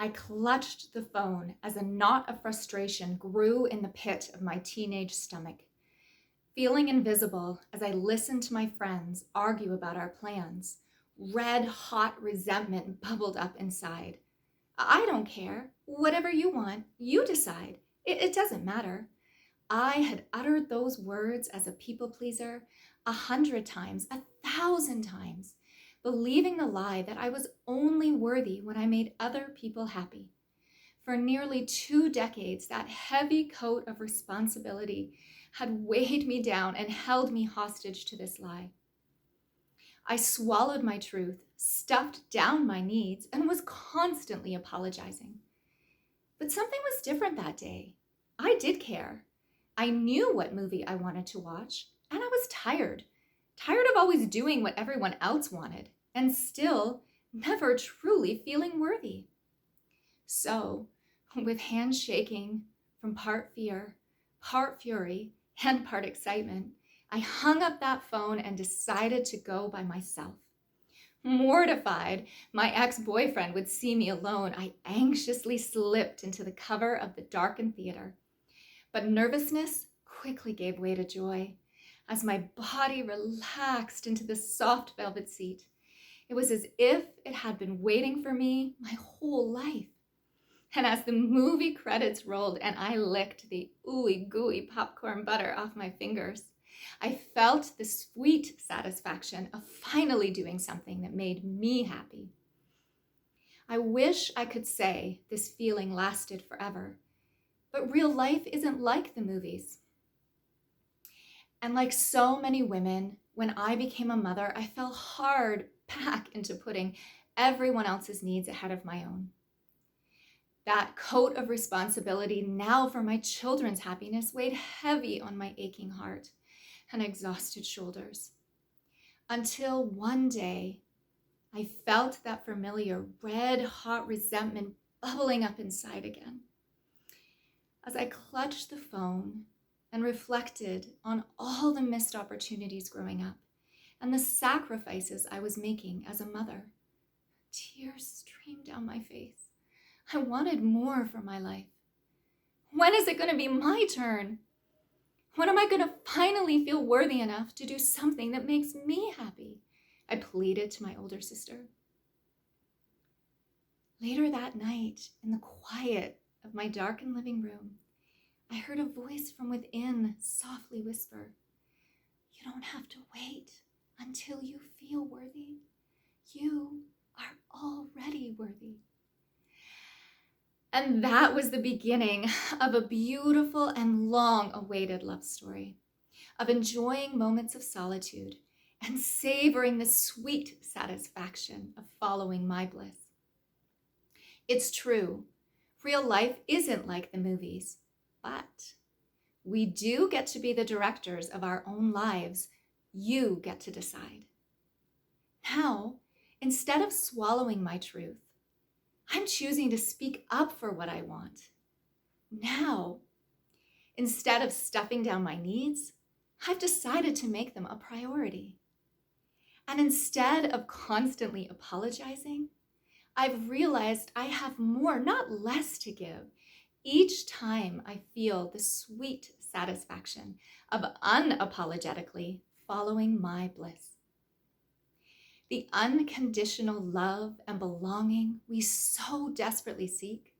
I clutched the phone as a knot of frustration grew in the pit of my teenage stomach, feeling invisible as I listened to my friends argue about our plans. Red-hot resentment bubbled up inside. I don't care. Whatever you want, you decide. It doesn't matter. I had uttered those words as a people pleaser 100 times, 1,000 times, believing the lie that I was only worthy when I made other people happy. For nearly 2 decades, that heavy coat of responsibility had weighed me down and held me hostage to this lie. I swallowed my truth, stuffed down my needs, and was constantly apologizing. But something was different that day. I did care. I knew what movie I wanted to watch, and I was tired of always doing what everyone else wanted, and still never truly feeling worthy. So, with hands shaking from part fear, part fury, and part excitement, I hung up that phone and decided to go by myself. Mortified my ex-boyfriend would see me alone, I anxiously slipped into the cover of the darkened theater. But nervousness quickly gave way to joy as my body relaxed into the soft velvet seat. It was as if it had been waiting for me my whole life. And as the movie credits rolled and I licked the ooey gooey popcorn butter off my fingers, I felt the sweet satisfaction of finally doing something that made me happy. I wish I could say this feeling lasted forever, but real life isn't like the movies. And like so many women, when I became a mother, I fell hard back into putting everyone else's needs ahead of my own. That coat of responsibility now for my children's happiness weighed heavy on my aching heart and exhausted shoulders. Until one day, I felt that familiar red-hot resentment bubbling up inside again. As I clutched the phone and reflected on all the missed opportunities growing up and the sacrifices I was making as a mother, tears streamed down my face. I wanted more for my life. When is it going to be my turn? When am I going to finally feel worthy enough to do something that makes me happy? I pleaded to my older sister. Later that night, in the quiet of my darkened living room, I heard a voice from within softly whisper, "You don't have to wait until you feel worthy. You are already worthy." And that was the beginning of a beautiful and long-awaited love story, of enjoying moments of solitude and savoring the sweet satisfaction of following my bliss. It's true, real life isn't like the movies, but we do get to be the directors of our own lives. You get to decide. Now, instead of swallowing my truth, I'm choosing to speak up for what I want. Now, instead of stuffing down my needs, I've decided to make them a priority. And instead of constantly apologizing, I've realized I have more, not less, to give each time I feel the sweet satisfaction of unapologetically following my bliss. The unconditional love and belonging we so desperately seek,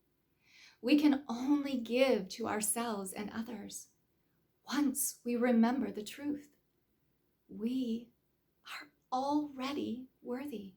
we can only give to ourselves and others once we remember the truth. We are already worthy.